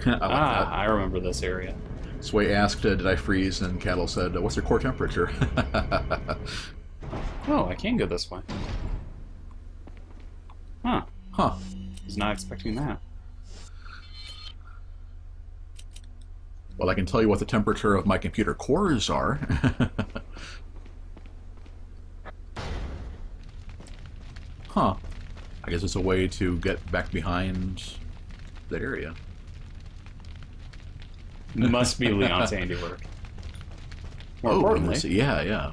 I like that. I remember this area. Sway asked, did I freeze? And Cattle said, what's their core temperature? Oh, I can go this way. Huh. Huh. Was not expecting that. Well, I can tell you what the temperature of my computer cores are. Huh. I guess it's a way to get back behind that area. Must be Leon's handiwork. More Oh, importantly, yeah.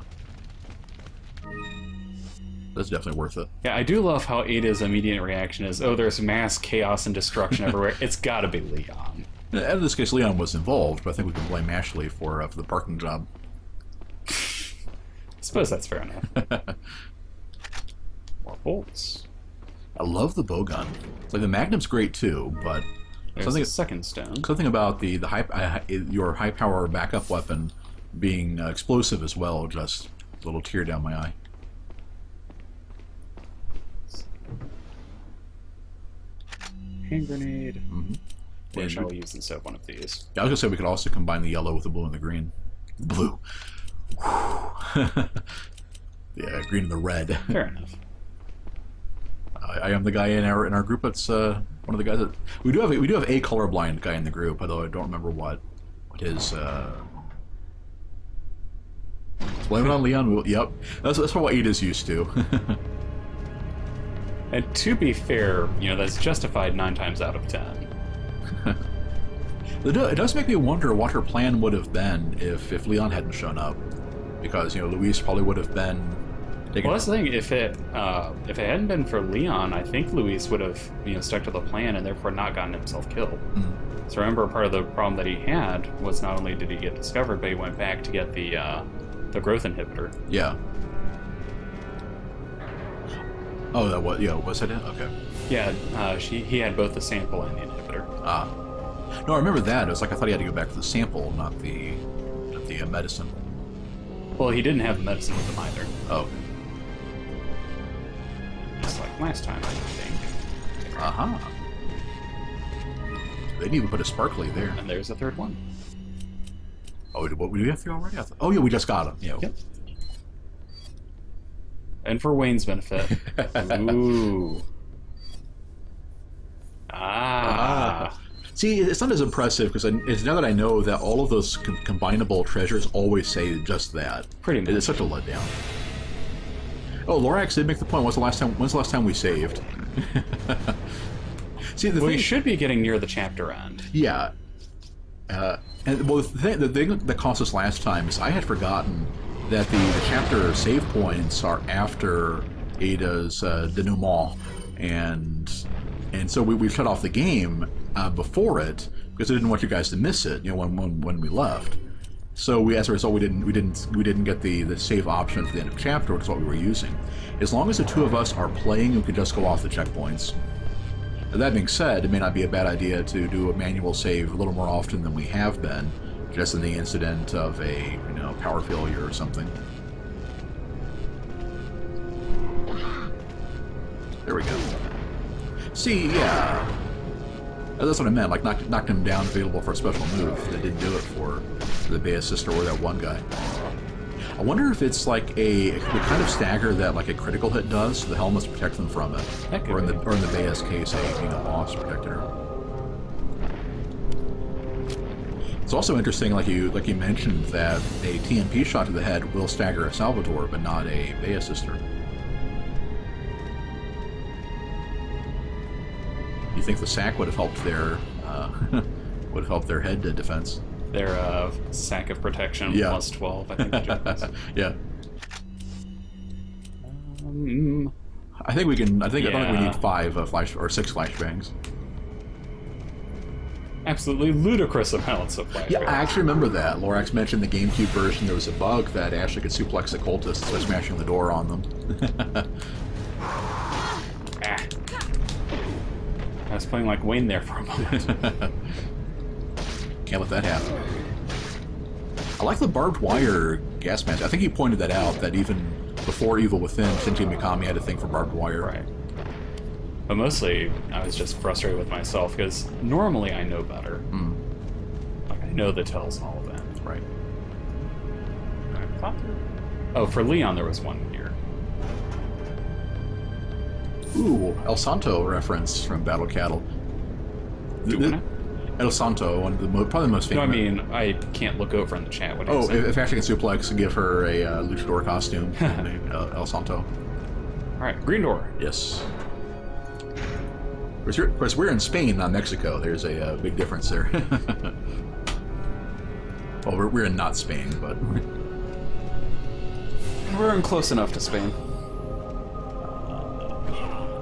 That's definitely worth it. yeah, I do love how Ada's immediate reaction is, oh, there's mass chaos and destruction everywhere. It's gotta be Leon. In this case, Leon was involved, but I think we can blame Ashley for the parking job. I suppose that's fair enough. More bolts. I love the bow gun. Like the Magnum's great too, but There's a second stone. something about the your high power backup weapon being explosive as well. Just a little tear down my eye. Hand grenade. Mm-hmm. Where shall we use instead of one of these? Yeah, I was gonna say we could also combine the yellow with the blue and the green. Blue. Yeah, green and the red. Fair enough. I am the guy in our group that's one of the guys that we do have a colorblind guy in the group, although I don't remember what his blame it on Leon. Yep, that's what Ada's used to. And to be fair, you know, that's justified 9 times out of 10. It does make me wonder what her plan would have been if Leon hadn't shown up, because you know Luis probably would have been taken. Well, that's the thing. If it hadn't been for Leon, I think Luis would have stuck to the plan and therefore not gotten himself killed. Mm-hmm. So remember, part of the problem that he had was not only did he get discovered, but he went back to get the growth inhibitor. Yeah. Oh, that was was that it? Okay. Yeah, he had both the sample and the inhibitor. Ah. No, I remember that. It was like I thought he had to go back to the sample, not the medicine. Well, he didn't have the medicine with him either. Oh. Just like last time, I think. Aha. They didn't even put a sparkly there. And there's a third one. Oh, what we have 3 already? Oh yeah, we just got them. Yeah. Yep. And for Wayne's benefit. Ooh. Ah. See, it's not as impressive because it's now that I know that all of those combinable treasures always say just that. Pretty much. It's such a letdown. Oh, Lorax did make the point. When's the last time we saved? See, We should be getting near the chapter end. Yeah. And well, the thing that cost us last time is I had forgotten that the chapter save points are after Ada's denouement, and so we shut off the game before it because I didn't want you guys to miss it. When we left. So as a result, we didn't get the save option for the end of chapter, which is what we were using. As long as the 2 of us are playing, we can just go off the checkpoints. That being said, it may not be a bad idea to do a manual save a little more often than we have been, just in the incident of a power failure or something. There we go. See, yeah, that's what I meant. Like knocked him down, available for a special move. They didn't do it for the Bea sister or that one guy. I wonder if it's like the kind of stagger that like a critical hit does. So the helmets protect them from it, or in the Bea's case, a boss protected her. It's also interesting, like you mentioned, that a TMP shot to the head will stagger a Salvatore, but not a Bea sister. You think the sack would have helped their head defense? Their sack of protection plus 12, I think the joke is. Yeah. I think we can. I don't think we need 5 flash or 6 flashbangs. Absolutely ludicrous amounts of flashbangs. Yeah, I actually remember that. Lorax mentioned the GameCube version. There was a bug that Ashley could suplex the cultists by smashing the door on them. I was playing like Wayne there for a moment. Can't let that happen. I like the barbed wire gas mask. I think he pointed that out, that even before Evil Within, Shinji Mikami had a thing for barbed wire. Right. But mostly, I was just frustrated with myself, because normally I know better. Like, I know the tells and all of that. Right. I thought oh, for Leon there was one here. Ooh, El Santo reference from Battle Cattle. El Santo, one of the probably the most famous. No, I mean, I can't look over in the chat. What Oh, if Ashley can suplex, give her a luchador costume. El Santo. Alright, green door. Yes. Of course, we're in Spain, not Mexico. There's a big difference there. Well, we're in not Spain, but... We're in close enough to Spain.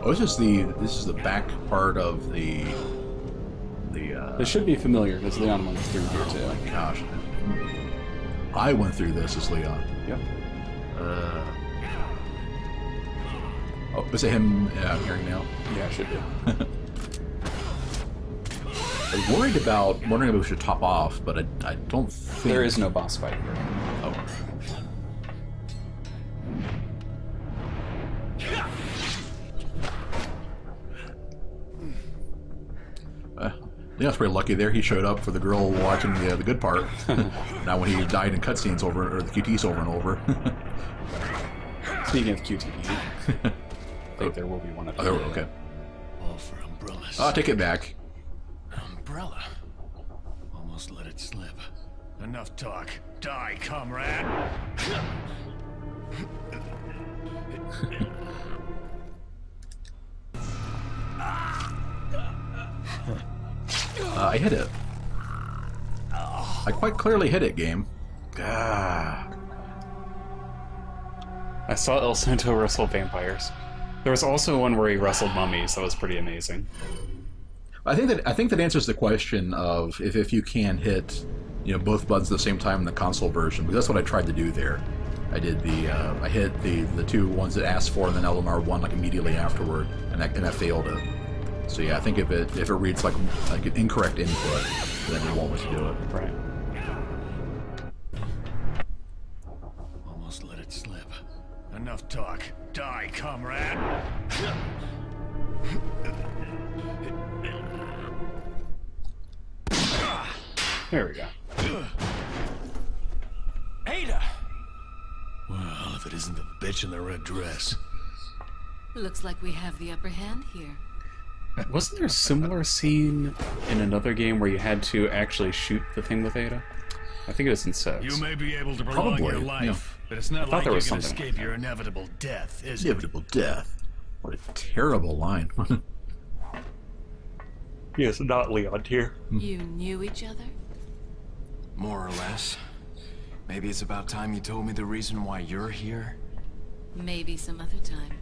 Oh, this is the back part of the This should be familiar, because Leon went through here, too. Oh my gosh. I went through this as Leon. Yep. Oh, is it him hearing now? Yeah, it should be. I was wondering if we should top off, but I don't think... There is no boss fight here. Oh. Leon's pretty lucky there. He showed up for the girl watching the good part. Not when he died in cutscenes over, or the QTs over and over. Speaking of QTE, I think there will be one at the end. Okay. All for umbrellas. I'll take it back. Umbrella. Almost let it slip. Enough talk. Die, comrade. I hit it. I quite clearly hit it, game. Ah. I saw El Santo wrestle vampires. There was also one where he wrestled mummies. That was pretty amazing. I think that answers the question of if you can hit, both buttons at the same time in the console version, because that's what I tried to do there. I did I hit the two ones that asked for, and then LMR one like immediately afterward, and that failed it. So yeah, I think if it reads like an incorrect input, then it won't let you do it. Right. Almost let it slip. Enough talk. Die, comrade. There we go. Ada! Well, if it isn't the bitch in the red dress. Looks like we have the upper hand here. Wasn't there a similar scene in another game where you had to actually shoot the thing with Ada? I think it was in 6. You may be able to prolong your life, but it's not like you can escape your inevitable death, is it? Inevitable death. What a terrible line. Yes, not Leon here. You knew each other? More or less. Maybe it's about time you told me the reason why you're here. Maybe some other time.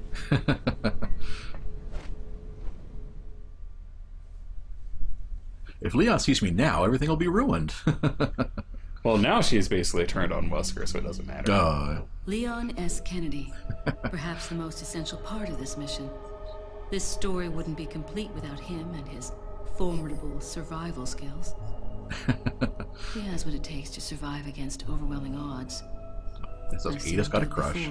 If Leon sees me now, everything will be ruined. Well, now she's basically turned on Wesker, so it doesn't matter. Leon S. Kennedy. Perhaps the most essential part of this mission. This story wouldn't be complete without him and his formidable survival skills. He has what it takes to survive against overwhelming odds. That's okay. He just got a crush.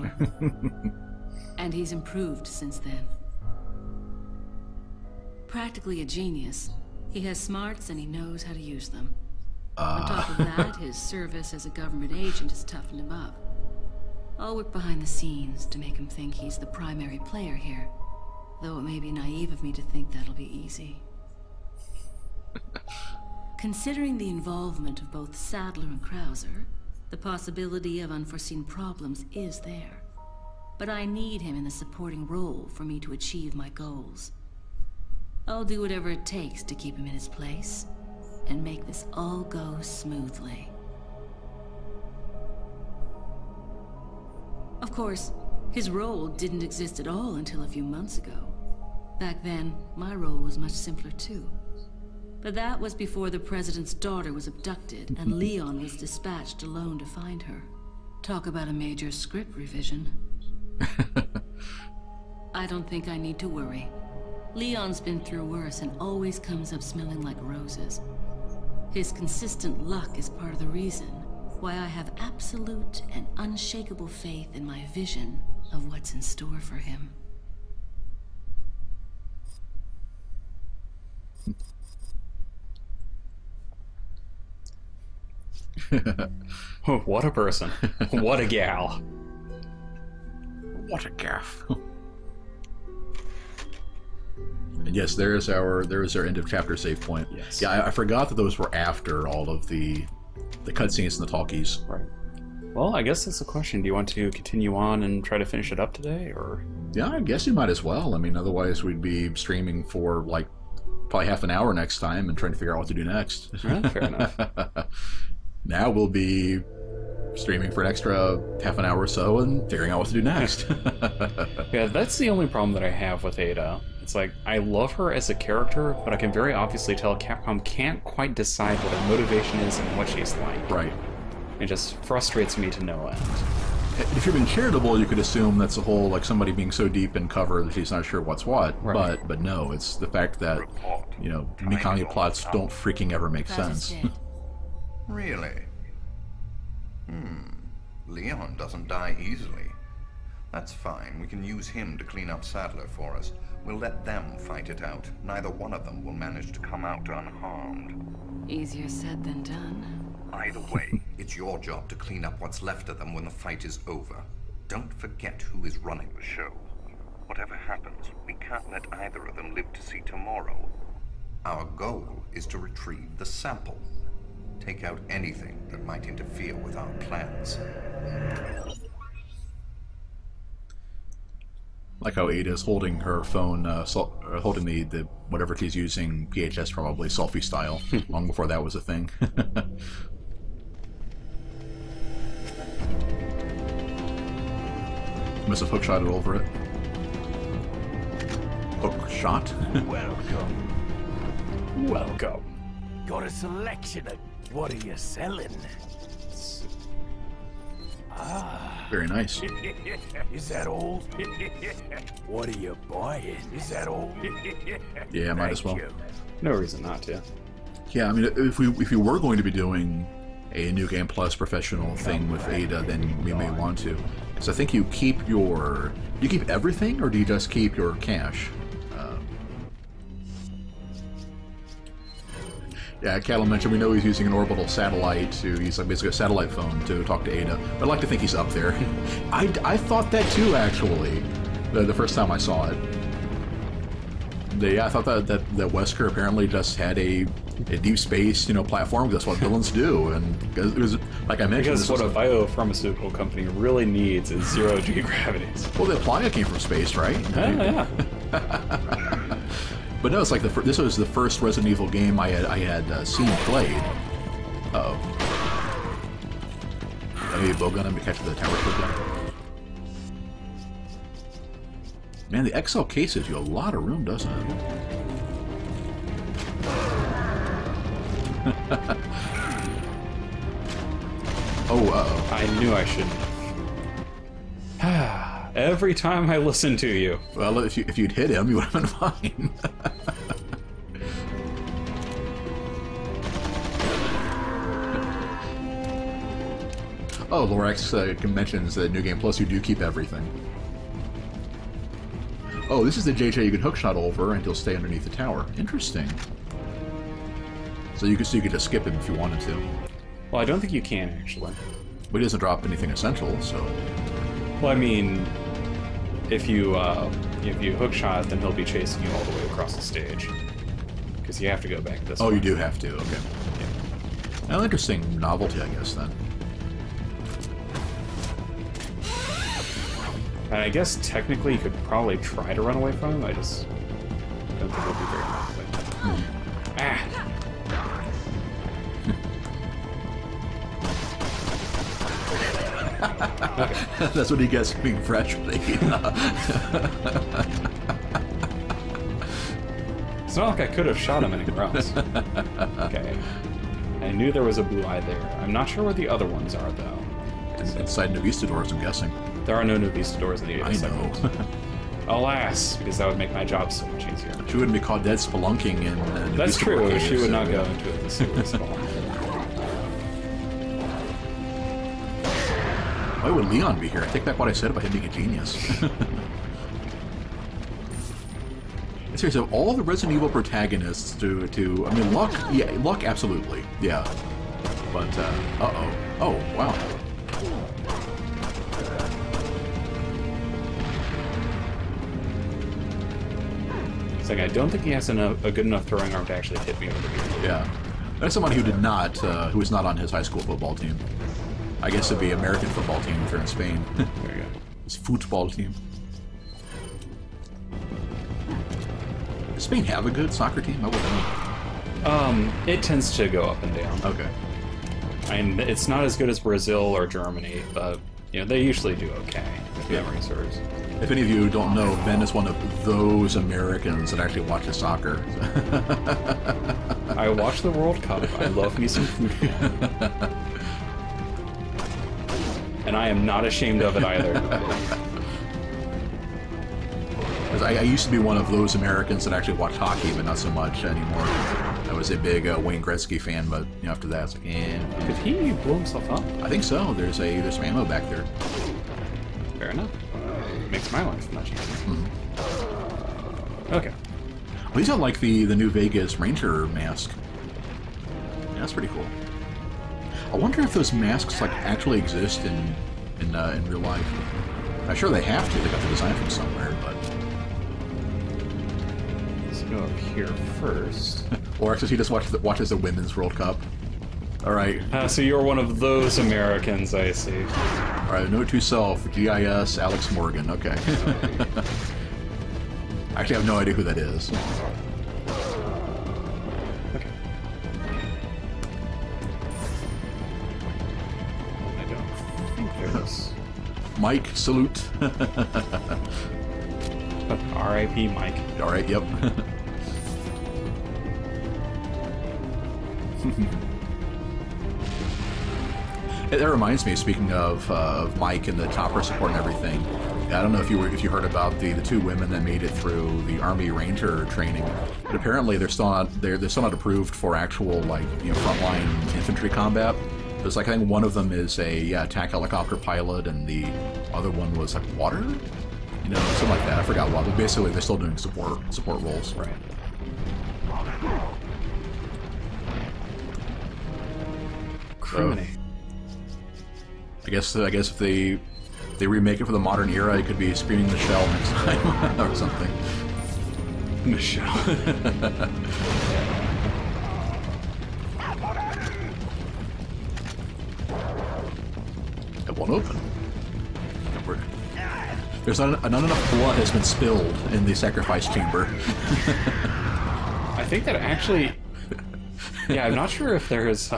And he's improved since then. Practically a genius. He has smarts and he knows how to use them. On top of that, his service as a government agent has toughened him up. I'll work behind the scenes to make him think he's the primary player here. Though it may be naive of me to think that'll be easy. Considering the involvement of both Sadler and Krauser, the possibility of unforeseen problems is there. But I need him in the supporting role for me to achieve my goals. I'll do whatever it takes to keep him in his place, and make this all go smoothly. Of course, his role didn't exist at all until a few months ago. Back then, my role was much simpler too. But that was before the President's daughter was abducted, and Leon was dispatched alone to find her. Talk about a major script revision. I don't think I need to worry. Leon's been through worse and always comes up smelling like roses. His consistent luck is part of the reason why I have absolute and unshakable faith in my vision of what's in store for him. What a person. What a gal. What a gaff. And yes, there is our end of chapter save point. Yes. Yeah, I forgot that those were after all of the cutscenes and the talkies. Right. Well, I guess that's the question. Do you want to continue on and try to finish it up today, or? Yeah, I guess you might as well. I mean, otherwise we'd be streaming for like probably half an hour next time and trying to figure out what to do next. Yeah, fair enough. Now we'll be streaming for an extra half an hour or so and figuring out what to do next. Yeah, that's the only problem that I have with Ada. It's like, I love her as a character, but I can very obviously tell Capcom can't quite decide what her motivation is and what she's like. Right. It just frustrates me to no end. If you're being charitable, you could assume that's a whole, like, somebody being so deep in cover that she's not sure what's what. Right. But no, it's the fact that, you know, Mikami plots don't freaking ever make sense. Really? Leon doesn't die easily. That's fine. We can use him to clean up Sadler for us. We'll let them fight it out. Neither one of them will manage to come out unharmed. Easier said than done. Either way, it's your job to clean up what's left of them when the fight is over. Don't forget who is running the show. Whatever happens, we can't let either of them live to see tomorrow. Our goal is to retrieve the sample. Take out anything that might interfere with our plans. Like how Ada's holding her phone, holding the whatever she's using, PHS probably, selfie style, long before that was a thing. Must have hookshotted over it. Hook shot? Welcome. Welcome. Got a selection of what are you selling? Very nice. Is that all? What are you buying? Is that all? Yeah, might as well. Thank you. No reason not to. Yeah, I mean, if we were going to be doing a New Game Plus professional thing with Ada, then we may want to. So I think you keep everything, or do you just keep your cash? Yeah, Cattle mentioned we know he's using an orbital satellite to use like basically a satellite phone to talk to Ada. I'd like to think he's up there. I thought that too, actually, the first time I saw it. Yeah, I thought that Wesker apparently just had a deep space, platform, because that's what villains do, and it was, like I mentioned, Because what a biopharmaceutical company really needs is zero G gravities. Well, the Playa came from space, right? Yeah. But no, it's like this was the first Resident Evil game I had seen played. Uh-oh. Maybe a bowgun him to catch the tower shotgun. Man, the XL case gives you a lot of room, doesn't it? Oh, uh-oh. I knew I shouldn't. Every time I listen to you. Well, if you'd hit him, you would have been fine. Oh, Lorax mentions that New Game Plus you do keep everything. Oh, this is the JJ you can hookshot over and he'll stay underneath the tower. Interesting. So you could just skip him if you wanted to. Well, I don't think you can, actually. But he doesn't drop anything essential, so... Well, I mean, if you hookshot, then he'll be chasing you all the way across the stage. Because you have to go back this way. Oh, you do have to, okay. Yeah. Well, interesting novelty, I guess, then. And I guess technically you could probably try to run away from him, I just don't think it'll be very likely. Ah! Okay. That's what he gets for being frustrated. It's not like I could have shot him anywhere else. Okay. I knew there was a blue eye there. I'm not sure where the other ones are, though. Inside Novistadors, I'm guessing. There are no Novistadors in the 8th I segment. know. Alas, because that would make my job so much easier. She wouldn't be caught dead spelunking in That's true, caves, she would not so, go into the sewer spawn. Why would Leon be here? I take back what I said about him being a genius. Seriously, of all the Resident Evil protagonists to I mean, luck, yeah, luck, absolutely, yeah. But, uh-oh. Oh, wow. It's like, I don't think he has a good enough throwing arm to actually hit me over the ear. Yeah. That's somebody who did not, who was not on his high school football team. I guess it'd be American football team if they're in Spain. There you go. His football team. Does Spain have a good soccer team? I wouldn't know. It tends to go up and down. Okay. I mean, it's not as good as Brazil or Germany, but, you know, they usually do okay, if memory serves. If any of you don't know, Ben is one of those Americans that actually watches soccer. I watch the World Cup. I love me some football. And I am not ashamed of it either. I used to be one of those Americans that actually watched hockey, but not so much anymore. I was a big Wayne Gretzky fan, but you know, after that, it's like, eh. Did he blow himself up? I think so. There's some ammo back there. Fair enough. Makes my life much easier. Mm-hmm. Okay. Well, he's got like the New Vegas Ranger mask. Yeah, that's pretty cool. I wonder if those masks like actually exist in real life. I'm sure they have to. They got the design from somewhere, but. Let's go up here first. Or actually, he just watches the Women's World Cup. All right. So you're one of those Americans, I see. All right. Note to self: GIS Alex Morgan. Okay. I actually have no idea who that is. Okay. I don't think there's. Mike, salute. R.I.P. Mike. All right. Yep. That reminds me. Speaking of Mike and the chopper support and everything, I don't know if you heard about the two women that made it through the Army Ranger training, but apparently they're still not approved for actual frontline infantry combat. There's like I think one of them is a attack helicopter pilot, and the other one was like water, something like that. I forgot what, but basically they're still doing support roles. Right. Criminy. I guess if they remake it for the modern era, it could be Screaming Michelle next time or something. Michelle. It won't open. There's not enough blood has been spilled in the sacrifice chamber. I think that actually. Yeah, I'm not sure if there's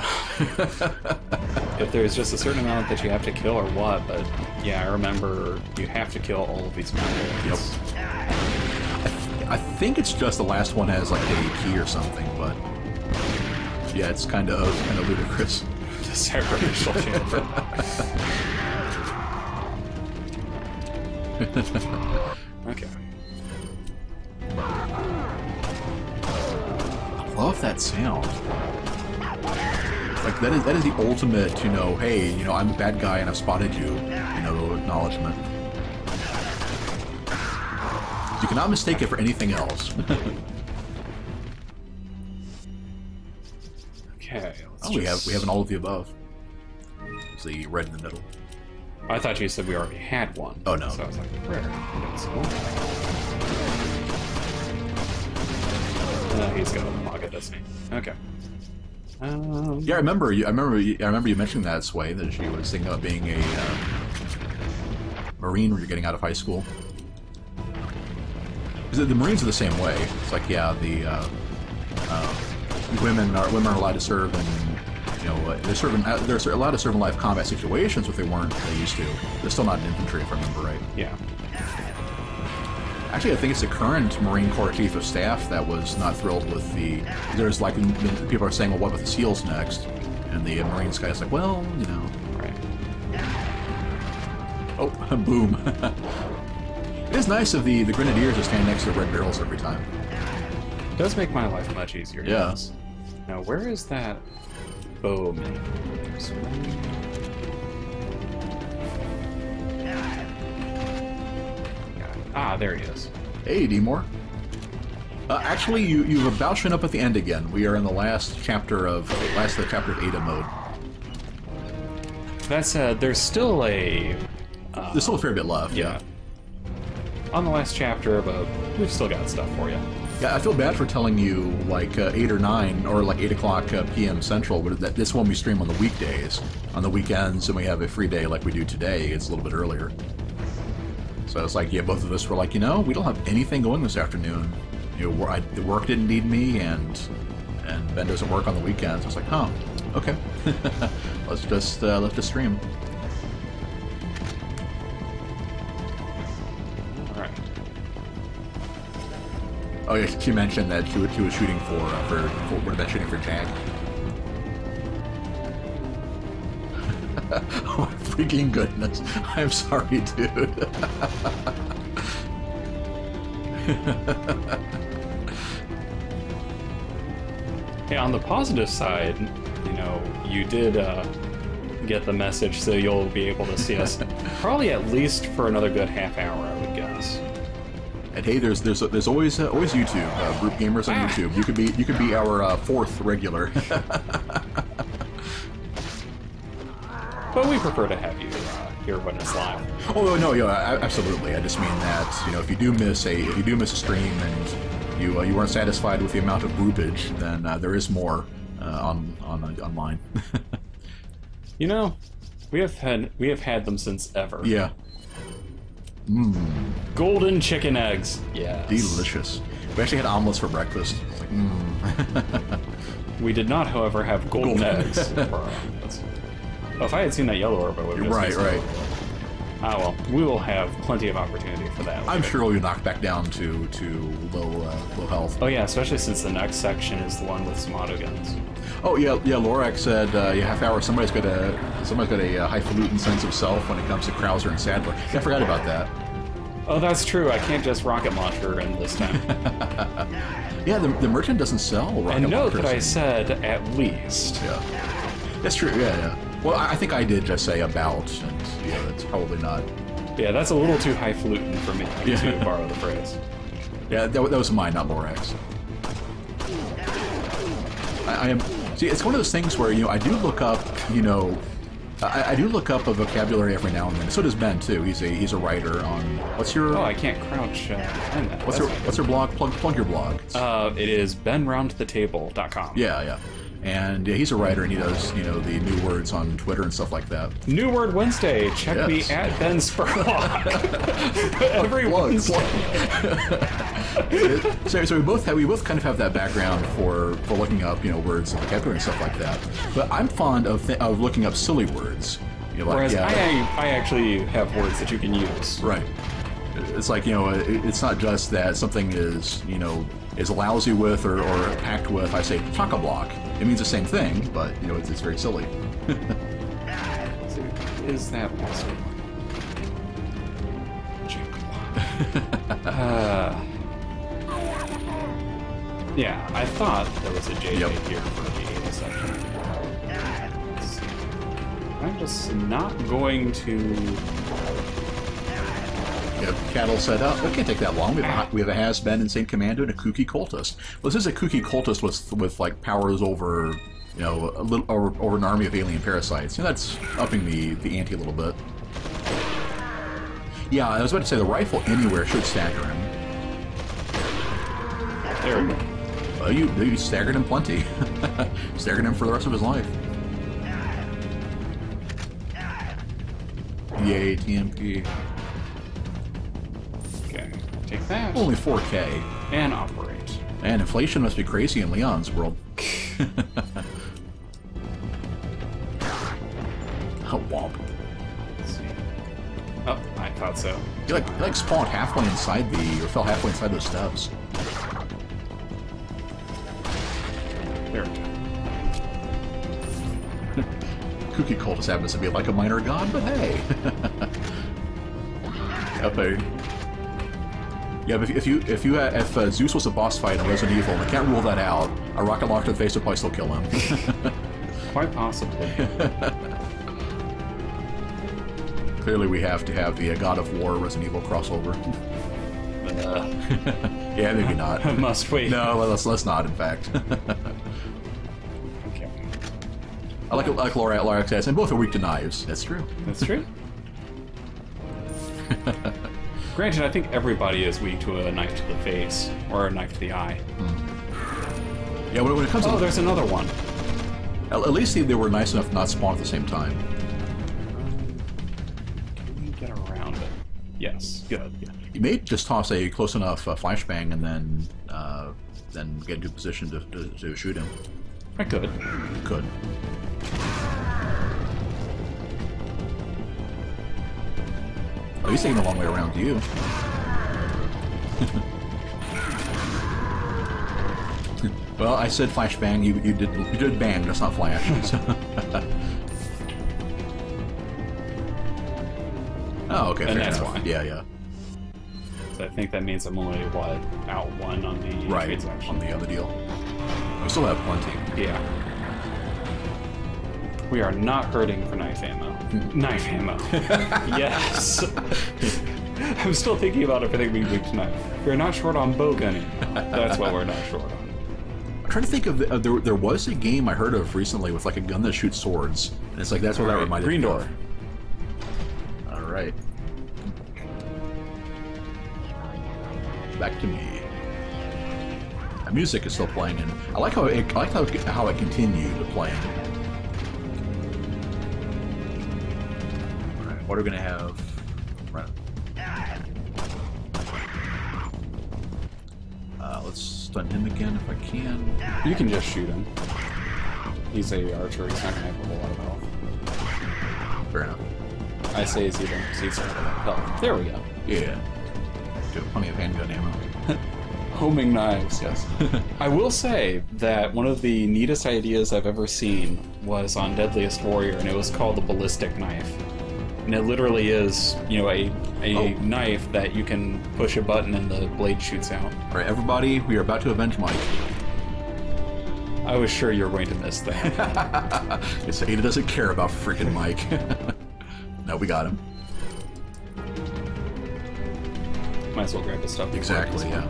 just a certain amount that you have to kill or what, but yeah, I remember you have to kill all of these mountains. Yep. I think it's just the last one has like a key or something, but yeah, it's kind of ludicrous. The sacrificial chamber. Okay. I love that sound. Like that is the ultimate, hey, I'm a bad guy and I've spotted you, acknowledgement. You cannot mistake it for anything else. Okay. We have an all of the above. It's the red in the middle. I thought you said we already had one. Oh no. So I was like, rare. He's got a pocket, doesn't he? Okay. Yeah, I remember you mentioning that, Sway, that she was thinking about being a Marine when you're getting out of high school. Because the Marines are the same way. It's like, yeah, the women are allowed to serve, and they're allowed to serve in live combat situations, but they used to. They're still not in infantry, if I remember right. Yeah. Actually, I think it's the current Marine Corps Chief of Staff that was not thrilled with the. There's like people are saying, well, what about the SEALs next? And the Marines guy's like, well, Right. Oh, boom. It is nice of the Grenadiers to stand next to the red barrels every time. It does make my life much easier. Yeah. Yes. Now, where is that bowman? Ah, there he is. Hey, Demore. Actually, you've about shown up at the end again. We are in the last chapter of Ada mode. That said, there's still a fair bit left. Yeah. On the last chapter, but we've still got stuff for you. Yeah, I feel bad for telling you like 8 or 9 or like 8 o'clock p.m. Central, but this one we stream on the weekdays. On the weekends, and we have a free day like we do today. It's a little bit earlier. So it's like, yeah, both of us were like, we don't have anything going this afternoon. The work didn't need me, and Ben doesn't work on the weekends. I was like, huh, okay, let's just stream. All right. Oh yeah, she mentioned that she was shooting for would have been shooting for Jack. Oh my freaking goodness! I'm sorry, dude. Hey, on the positive side, you did get the message, so you'll be able to see us probably at least for another good half hour, I would guess. And hey, there's always YouTube, Broop Gamers on YouTube. You could be our fourth regular. But we prefer to have you here when it's live. Oh no, yeah, absolutely. I just mean that if you do miss a stream and you weren't satisfied with the amount of groupage, then there is more online. We have had them since ever. Yeah. Golden chicken eggs. Yeah. Delicious. We actually had omelets for breakfast. It's like, We did not, however, have golden eggs for our omelets. Well, if I had seen that yellow orb, I would have Right. Ah, well, we will have plenty of opportunity for that later. I'm sure we'll be knocked back down to low health. Oh yeah, especially since the next section is the one with some auto guns. Oh yeah. Lorax said, half hour. Somebody's got a highfalutin sense of self when it comes to Krauser and Sadler. Yeah, I forgot about that. Oh, that's true. I can't just rocket launcher in this time. Yeah, the merchant doesn't sell rocket launchers. And note that I said at least. Yeah, that's true. Yeah. Well, I think I did just say about, and that's probably not. Yeah, that's a little too highfalutin for me, to borrow the phrase. Yeah, that was mine, not Lorax. I am. See, it's one of those things where I do look up, I do look up a vocabulary every now and then. So does Ben too. He's a writer on. What's your? Oh, I can't crouch behind that. What's your blog? Plug your blog. It is benroundthetable.com. Yeah. And he's a writer, and he does, the new words on Twitter and stuff like that. New Word Wednesday. Check me at Ben Spurlock. Every Wednesday. So we both kind of have that background for looking up, words and vocabulary and stuff like that. But I'm fond of looking up silly words. Whereas I actually have words that you can use. Right. It's like, it's not just that something is lousy with or packed with. I say chock-a-block. It means the same thing, but it's very silly. Is that possible? Yeah, I thought there was a JJ here for the Ada section. I'm just not going to. Cattle said, "Oh, it can't take that long. We have a has-been insane commando and a kooky cultist." Well, this is a kooky cultist with like powers over, a little over an army of alien parasites. That's upping the ante a little bit. Yeah, I was about to say the rifle anywhere should stagger him. There we go. Well, you staggered him plenty. Staggered him for the rest of his life. Yay, TMP. Take that. Only 4K. And operate. And inflation must be crazy in Leon's world. Oh, womp. Let's see. Oh, I thought so. You like spawned halfway inside or fell halfway inside those steps. There we go. Kooky cultist happens to be like a minor god, but hey. Okay. Yeah, but if Zeus was a boss fight in Resident Evil, and I can't rule that out, a rocket launch to the face would probably still kill him. Quite possibly. Clearly we have to have the God of War Resident Evil crossover. Yeah, maybe not. Must we? No, let's not. In fact. Okay. I like Laura says, and both are weak to knives. That's true. That's true. Granted, I think everybody is weak to a knife to the face or a knife to the eye. Yeah, when it comes to... Oh, there's another one. At least they were nice enough to not spawn at the same time. Can we get around it? Yes. Good. Yeah. You may just toss a close enough flashbang and then get into position to shoot him. I could. You could. Oh, he's taking a long way around you. Well, I said flashbang. You did bang. That's not flash. Oh, okay. And fair that's enough. why. Yeah. So I think that means I'm only out one on the Right. transaction. On the other deal. We still have plenty. Yeah. We are not hurting for knife ammo. Knife ammo. Yes. I'm still thinking about everything being weak tonight. We're not short on bowgunning. That's what we're not short on. I'm trying to think of there was a game I heard of recently with like a gun that shoots swords, and it's like that's what that reminded Green me Door. of. All right. Back to me. The music is still playing, and I like how it continued playing. All right, what are we gonna have? Right. Let's stun him again if I can. You can just shoot him. He's a archer. He's not gonna have a whole lot of health. Fair enough. I say he's even because he's not gonna have health. There we go. Yeah. Got plenty of handgun ammo. Homing knives, yes. I will say that one of the neatest ideas I've ever seen was on Deadliest Warrior, and it was called the ballistic knife. And it literally is, you know, a knife that you can push a button and the blade shoots out. All right, everybody, we are about to avenge Mike. I was sure you were going to miss that. It's Ada doesn't care about freaking Mike. No, we got him. Might as well grab the stuff. Exactly, yeah.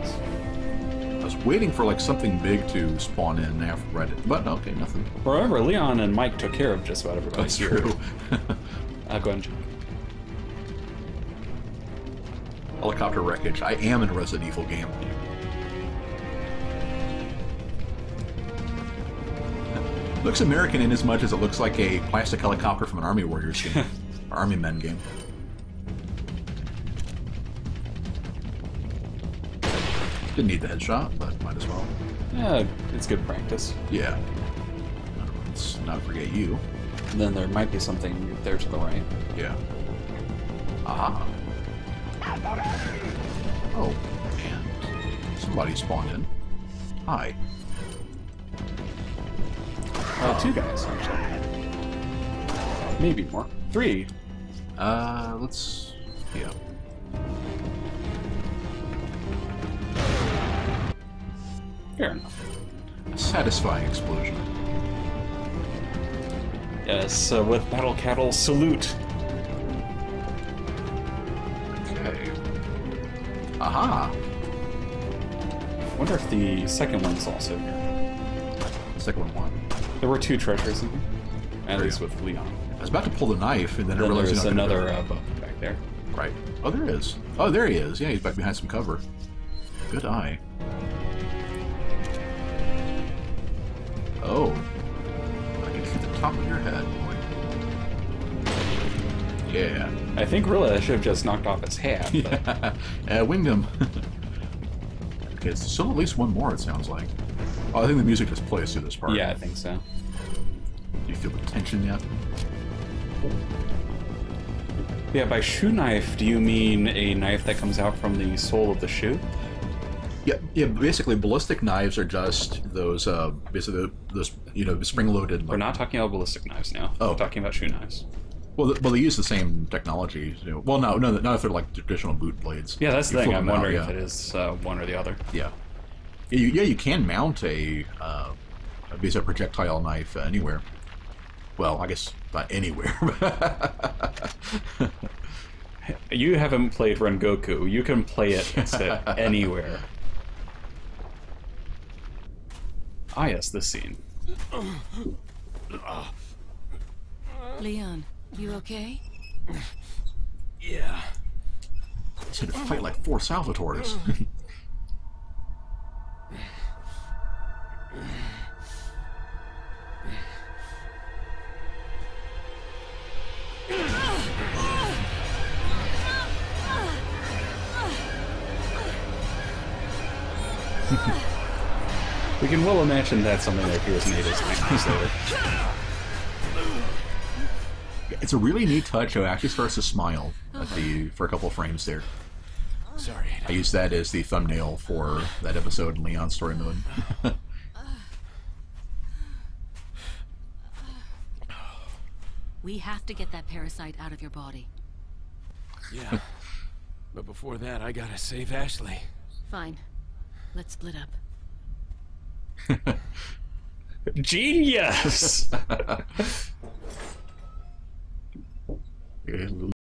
I was waiting for like something big to spawn in after, right? But okay, nothing. Remember, Leon and Mike took care of just about everybody. That's true. I'll go and check. Helicopter wreckage. I am in a Resident Evil game. Looks American in as much as it looks like a plastic helicopter from an Army Warriors game. Or Army Men game. Didn't need the headshot, but might as well. Yeah, it's good practice. Yeah. Let's not forget you. And then there might be something there to the right. Yeah. Aha. Oh, and somebody spawned in. Hi. Two guys, actually. Maybe more. Three. Let's... yeah. Fair enough. A satisfying explosion. Yes, with Battle Cattle, salute! Okay. Aha! I wonder if the second one's also here. Second one. There were two treasures in here. At least with Leon. I was about to pull the knife, and then I Then realized... there's another boat back there. Right. Oh, there is. Oh, there he is. Yeah, he's back behind some cover. Good eye. Oh. I can see the top of your head, boy. Yeah. I think really I should have just knocked off his hat. But... Winged him. Okay, it's still at least one more, it sounds like. Oh, I think the music just plays through this part. yeah, I think so. Do you feel the tension yet? Yeah, by shoe knife, do you mean a knife that comes out from the sole of the shoe? Yeah. Basically, ballistic knives are just those, basically those, you know, spring-loaded. Like, We're not talking about ballistic knives now. Oh. We're talking about shoe knives. Well, they use the same technology. You know. Well, no, not if they're like traditional boot blades. Yeah, that's the You thing. flip I'm them out, wondering yeah. if it is one or the other. Yeah. You can mount a basic projectile knife anywhere. Well, I guess not anywhere. You haven't played Rengoku. You can play it anywhere. Ah, yes, this scene. Leon, you okay? Yeah. He's had to fight like 4 Salvatores. We can well imagine that's something that appears in Ada's nightmares later. It's a really neat touch how it actually starts to smile at for a couple of frames there. Sorry. I used that as the thumbnail for that episode in Leon's story mode. We have to get that parasite out of your body. Yeah. But before that, I gotta save Ashley. Fine. Let's split up. Genius!